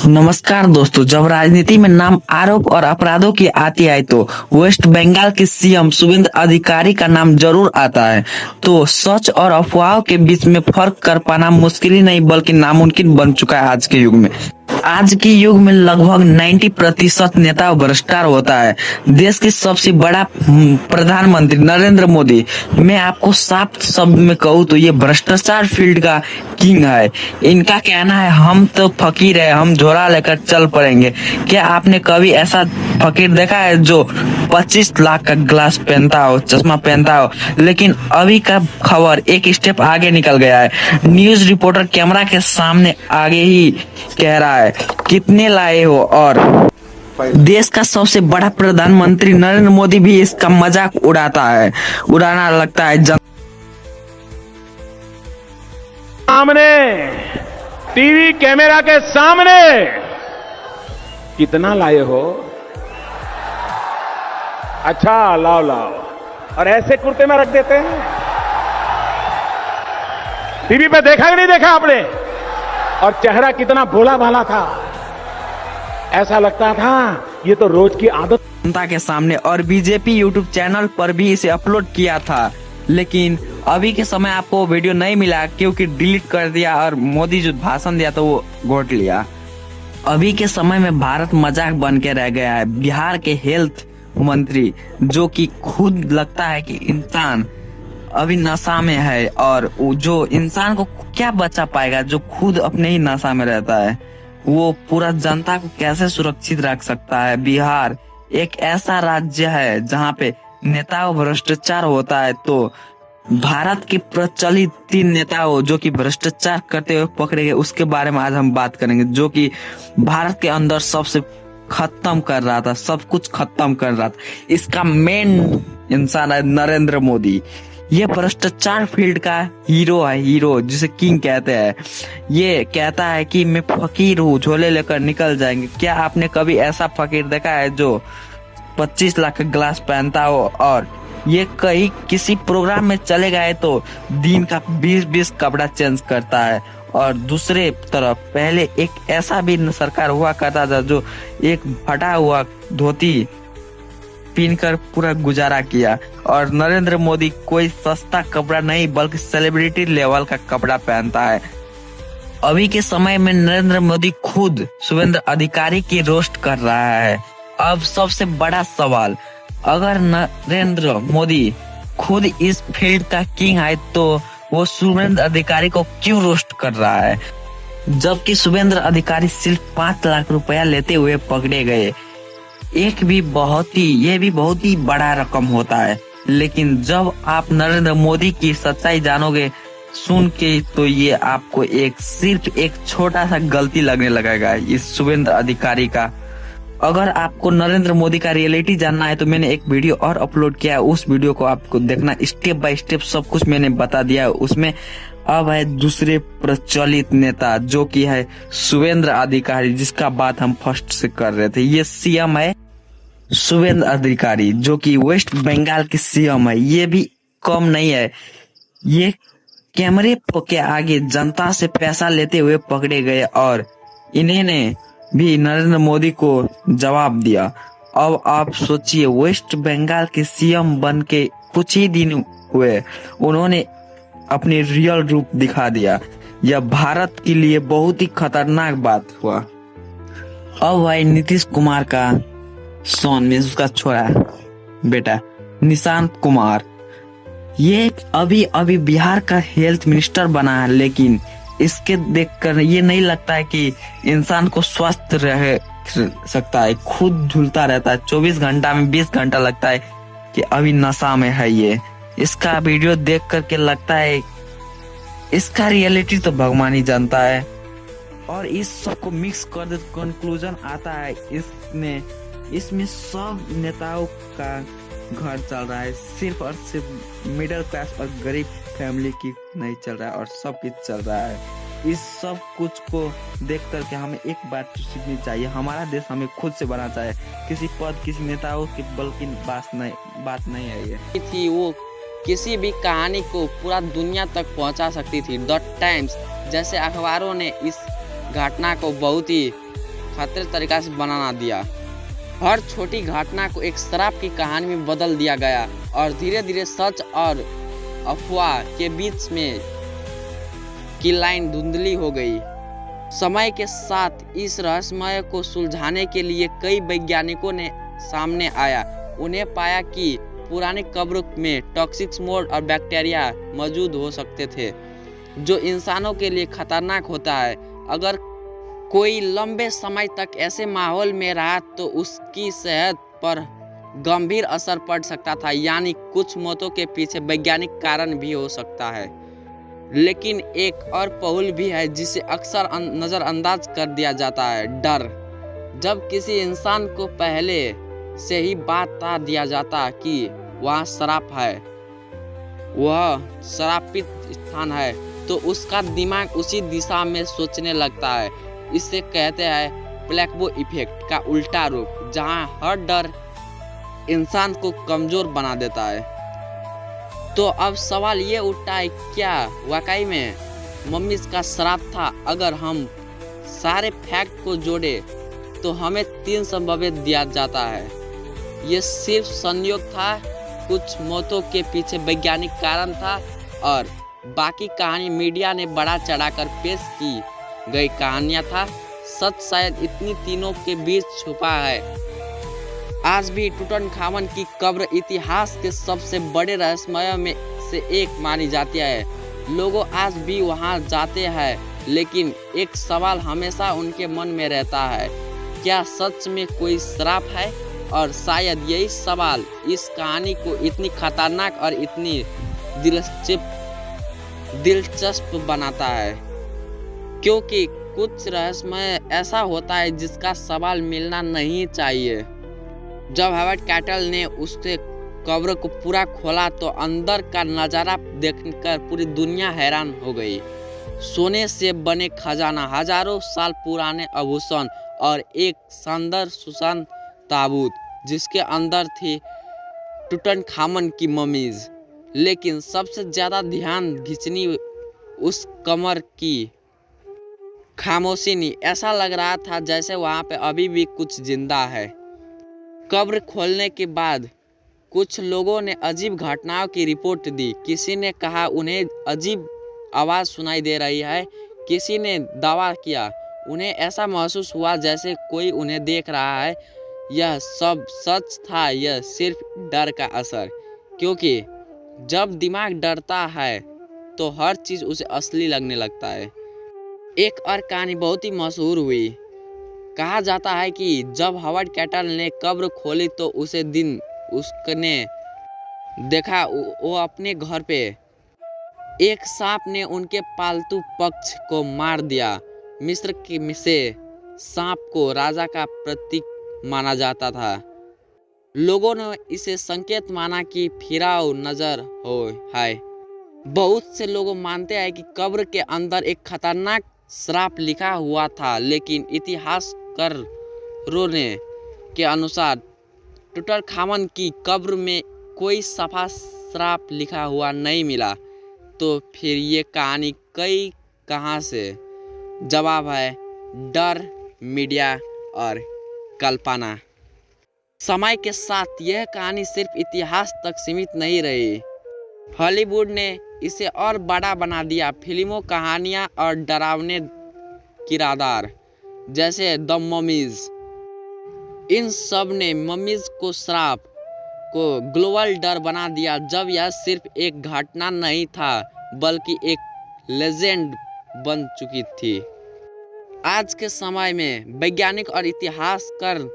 नमस्कार दोस्तों, जब राजनीति में नाम आरोप और अपराधों की आती है तो वेस्ट बंगाल के सीएम शुभेंद्र अधिकारी का नाम जरूर आता है। तो सच और अफवाहों के बीच में फर्क कर पाना मुश्किल ही नहीं बल्कि नामुमकिन बन चुका है आज के युग में। आज के युग में लगभग 90% नेता भ्रष्टाचार होता है। देश के सबसे बड़ा प्रधानमंत्री नरेंद्र मोदी, मैं आपको साफ शब्द में कहूँ तो ये भ्रष्टाचार फील्ड का किंग है। इनका कहना है हम तो फकीर है, हम झोला लेकर चल पड़ेंगे। क्या आपने कभी ऐसा फकीर देखा है जो 25 लाख का ग्लास पहनता हो, चश्मा पहनता हो? लेकिन अभी का खबर एक स्टेप आगे निकल गया है। न्यूज रिपोर्टर कैमरा के सामने आगे ही कह रहा है कितने लाए हो, और देश का सबसे बड़ा प्रधानमंत्री नरेंद्र मोदी भी इसका मजाक उड़ाना लगता है। सामने टीवी कैमरा के सामने कितना लाए हो? अच्छा, लाओ लाओ, और ऐसे कुर्ते में रख देते हैं। टीवी पे देखा कि नहीं देखा आपने? और चेहरा कितना भोला भाला था, ऐसा लगता था ये तो रोज की आदत। जनता के सामने और बीजेपी यूट्यूब चैनल पर भी इसे अपलोड किया था, लेकिन अभी के समय आपको वो वीडियो नहीं मिला क्योंकि डिलीट कर दिया और मोदी जो भाषण दिया तो वो घोट लिया। अभी के समय में भारत मजाक बन के रह गया है। बिहार के हेल्थ मंत्री जो कि खुद लगता है कि इंसान अभी नशा में है, और जो इंसान को क्या बचा पाएगा जो खुद अपने ही नशा में रहता है, वो पूरा जनता को कैसे सुरक्षित रख सकता है? बिहार एक ऐसा राज्य है जहाँ पे नेताओं भ्रष्टाचार होता है। तो भारत के प्रचलित 3 नेताओं जो कि भ्रष्टाचार करते हुए पकड़े गए, उसके बारे में आज हम बात करेंगे, जो कि भारत के अंदर सबसे खत्म कर रहा था, सब कुछ खत्म कर रहा था। इसका मेन इंसान है नरेंद्र मोदी। ये भ्रष्टाचार फील्ड का हीरो है, हीरो जिसे किंग कहते हैं। ये कहता है कि मैं फकीर हूँ, झोले लेकर निकल जाएंगे। क्या आपने कभी ऐसा फकीर देखा है जो 25 लाख का ग्लास पहनता हो और ये कहीं किसी प्रोग्राम में चले गए तो दिन का 20-20 कपड़ा चेंज करता है? और दूसरे तरफ पहले एक ऐसा भी सरकार हुआ करता था जो एक फटा हुआ धोती पहनकर पूरा गुजारा किया। और नरेंद्र मोदी कोई सस्ता कपड़ा नहीं बल्कि सेलिब्रिटी लेवल का कपड़ा पहनता है। अभी के समय में नरेंद्र मोदी खुद शुभेंद्र अधिकारी की रोस्ट कर रहा है। अब सबसे बड़ा सवाल, अगर नरेंद्र मोदी खुद इस फील्ड का किंग है तो वो शुभेंद्र अधिकारी को क्यों रोस्ट कर रहा है? जबकि शुभेंद्र अधिकारी सिर्फ 5 लाख रुपया लेते हुए पकड़े गए। ये भी बहुत ही बड़ा रकम होता है। लेकिन जब आप नरेंद्र मोदी की सच्चाई जानोगे सुन के, तो ये आपको सिर्फ एक छोटा सा गलती लगने लगेगा इस शुभेंद्र अधिकारी का। अगर आपको नरेंद्र मोदी का रियलिटी जानना है तो मैंने एक वीडियो और अपलोड किया है, उस वीडियो को आपको देखना। स्टेप बाय स्टेप सब कुछ मैंने बता दिया है उसमें। अब है दूसरे प्रचलित नेता जो कि है शुभेंद्र अधिकारी, जिसका बात हम फर्स्ट से कर रहे थे। ये सीएम है शुभेंद्र अधिकारी जो कि वेस्ट बंगाल के सीएम है। ये भी कम नहीं है, ये कैमरे के आगे जनता से पैसा लेते हुए पकड़े गए और इन्होंने भी नरेंद्र मोदी को जवाब दिया। अब आप सोचिए, वेस्ट बंगाल के सीएम बन के कुछ ही दिन हुए उन्होंने अपनी रियल रूप दिखा दिया। यह भारत के लिए बहुत ही खतरनाक बात हुआ। अब भाई नीतीश कुमार का सोन में उसका छोरा बेटा निशांत कुमार, ये अभी बिहार का हेल्थ मिनिस्टर बना है, लेकिन इसके देखकर ये नहीं लगता है कि इंसान को स्वस्थ रह सकता है। खुद झूलता रहता है 24 घंटा में 20 घंटा लगता है कि अभी नशा में है। ये इसका वीडियो देख करके लगता है इसका रियलिटी तो भगवान ही जानता है। और इस सब को मिक्स कर दे कंक्लूजन आता है इसमें सब नेताओं का घर चल रहा है, सिर्फ और सिर्फ मिडिल क्लास और गरीब फैमिली की नहीं चल रहा है, और सब कुछ चल रहा है। इस सब कुछ को देख करके हमें एक बात सीखनी चाहिए, हमारा देश हमें खुद से बनाना चाहिए। किसी पद किसी नेताओं की बल्कि बात नहीं है ये थी। वो किसी भी कहानी को पूरा दुनिया तक पहुंचा सकती थी। द टाइम्स जैसे अखबारों ने इस घटना को बहुत ही खतरे तरीका से बनाना दिया। हर छोटी घटना को एक शराब की कहानी में बदल दिया गया और धीरे धीरे सच और अफवाह के बीच में की लाइन धुंधली हो गई। समय के साथ इस रहस्यमय को सुलझाने के लिए कई वैज्ञानिकों ने सामने आया। उन्हें पाया कि पुरानी कब्र में टॉक्सिक मोड और बैक्टीरिया मौजूद हो सकते थे जो इंसानों के लिए खतरनाक होता है। अगर कोई लंबे समय तक ऐसे माहौल में रहा तो उसकी सेहत पर गंभीर असर पड़ सकता था, यानी कुछ मौतों के पीछे वैज्ञानिक कारण भी हो सकता है। लेकिन एक और पहलू भी है जिसे अक्सर नज़रअंदाज कर दिया जाता है, डर। जब किसी इंसान को पहले से ही बता दिया जाता कि वहाँ श्राप है, वह श्रापित स्थान है, तो उसका दिमाग उसी दिशा में सोचने लगता है। इसे कहते हैं प्लेसबो इफेक्ट का उल्टा रूप, जहां हर डर इंसान को कमजोर बना देता है। तो अब सवाल ये उठता है, क्या वाकई में मम्मीज का श्राप था? अगर हम सारे फैक्ट को जोड़े तो हमें 3 संभावित दिया जाता है। ये सिर्फ संयोग था, कुछ मौतों के पीछे वैज्ञानिक कारण था और बाकी कहानी मीडिया ने बड़ा चढ़ाकर पेश की गई कहानियां था। सच शायद इतनी तीनों के बीच छुपा है। आज भी टूटनखामन की कब्र इतिहास के सबसे बड़े रहस्यमय में से एक मानी जाती है। लोगों आज भी वहां जाते हैं, लेकिन एक सवाल हमेशा उनके मन में रहता है, क्या सच में कोई श्राप है? और शायद यही सवाल इस कहानी को इतनी खतरनाक और इतनी दिलचस्प बनाता है, क्योंकि कुछ रहस्यमय ऐसा होता है जिसका सवाल मिलना नहीं चाहिए। जब हावर्ड कैटल ने उसके कब्र को पूरा खोला तो अंदर का नज़ारा देखकर पूरी दुनिया हैरान हो गई। सोने से बने खजाना, हजारों साल पुराने आभूषण और एक शानदार सुशांत ताबूत जिसके अंदर थी टूटनखामन की ममीज। लेकिन सबसे ज़्यादा ध्यान खींचनी उस कमर की खामोशी ने। ऐसा लग रहा था जैसे वहाँ पे अभी भी कुछ जिंदा है। कब्र खोलने के बाद कुछ लोगों ने अजीब घटनाओं की रिपोर्ट दी। किसी ने कहा उन्हें अजीब आवाज़ सुनाई दे रही है। किसी ने दावा किया उन्हें ऐसा महसूस हुआ जैसे कोई उन्हें देख रहा है। यह सब सच था, यह सिर्फ डर का असर, क्योंकि जब दिमाग डरता है तो हर चीज़ उसे असली लगने लगता है। एक और कहानी बहुत ही मशहूर हुई। कहा जाता है कि जब हावर्ड कैटल ने कब्र खोली तो उसे दिन उसने देखा वो अपने घर पे एक सांप ने उनके पालतू पक्ष को मार दिया। मिस्र से सांप को राजा का प्रतीक माना जाता था। लोगों ने इसे संकेत माना कि फिराव नजर हो है। बहुत से लोग मानते हैं कि कब्र के अंदर एक खतरनाक श्राप लिखा हुआ था, लेकिन इतिहासकारों के अनुसार टूटनखामन की कब्र में कोई सफा श्राप लिखा हुआ नहीं मिला। तो फिर ये कहानी कहाँ से? जवाब है डर, मीडिया और कल्पना। समय के साथ यह कहानी सिर्फ इतिहास तक सीमित नहीं रही। हॉलीवुड ने इसे और बड़ा बना दिया। फिल्मों, कहानियाँ और डरावने किरदार जैसे द ममीज, इन सब ने ममीज को श्राप को ग्लोबल डर बना दिया। जब यह सिर्फ एक घटना नहीं था बल्कि एक लेजेंड बन चुकी थी। आज के समय में वैज्ञानिक और इतिहासकार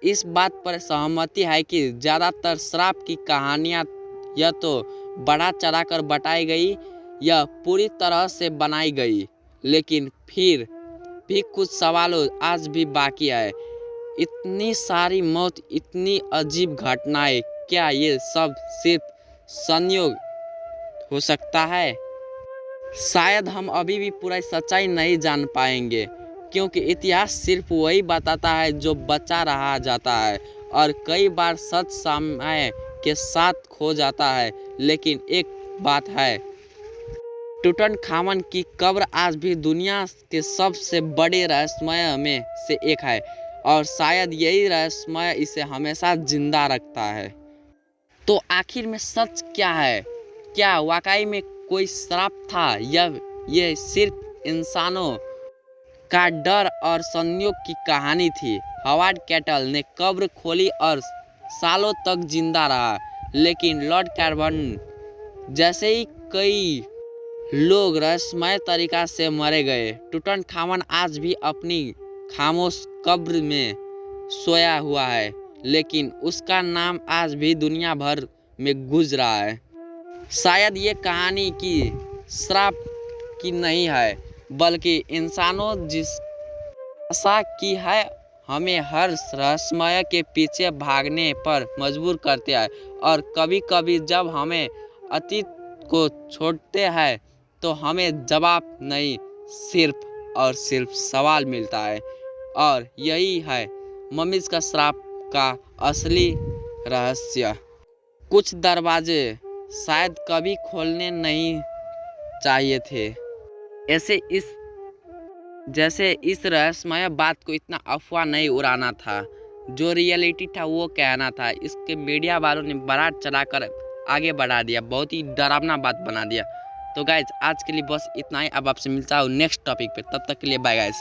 इस बात पर सहमति है कि ज़्यादातर श्राप की कहानियाँ या तो बढ़ा चढ़ाकर बताई गई या पूरी तरह से बनाई गई। लेकिन फिर भी कुछ सवालों आज भी बाकी है। इतनी सारी मौत, इतनी अजीब घटनाएं, क्या ये सब सिर्फ संयोग हो सकता है? शायद हम अभी भी पूरी सच्चाई नहीं जान पाएंगे, क्योंकि इतिहास सिर्फ वही बताता है जो बचा रहा जाता है और कई बार सच समय के साथ खो जाता है। लेकिन एक बात है, टूटनखामन की कब्र आज भी दुनिया के सबसे बड़े रहस्यमय में से एक है और शायद यही रहस्यमय इसे हमेशा जिंदा रखता है। तो आखिर में सच क्या है? क्या वाकई में कोई श्राप था या यह सिर्फ इंसानों का डर और संयोग की कहानी थी? हॉवर्ड कैटल ने कब्र खोली और सालों तक जिंदा रहा, लेकिन लॉर्ड कैरवन जैसे ही कई लोग रहस्यमय तरीका से मरे गए। टूटनखामन आज भी अपनी खामोश कब्र में सोया हुआ है, लेकिन उसका नाम आज भी दुनिया भर में गूंज रहा है। शायद ये कहानी की श्राप की नहीं है, बल्कि इंसानों जिस आशा की है हमें हर रहस्यमय के पीछे भागने पर मजबूर करते हैं। और कभी कभी जब हमें अतीत को छोड़ते हैं तो हमें जवाब नहीं, सिर्फ और सिर्फ सवाल मिलता है। और यही है मम्मीज का श्राप का असली रहस्य। कुछ दरवाजे शायद कभी खोलने नहीं चाहिए थे। जैसे इस रहस्यमय बात को इतना अफवाह नहीं उड़ाना था, जो रियलिटी था वो कहना था। इसके मीडिया वालों ने बारात चलाकर आगे बढ़ा दिया, बहुत ही डरावना बात बना दिया। तो गाइज आज के लिए बस इतना ही। अब आपसे मिलता हूँ नेक्स्ट टॉपिक पे, तब तक के लिए बाय गाइज।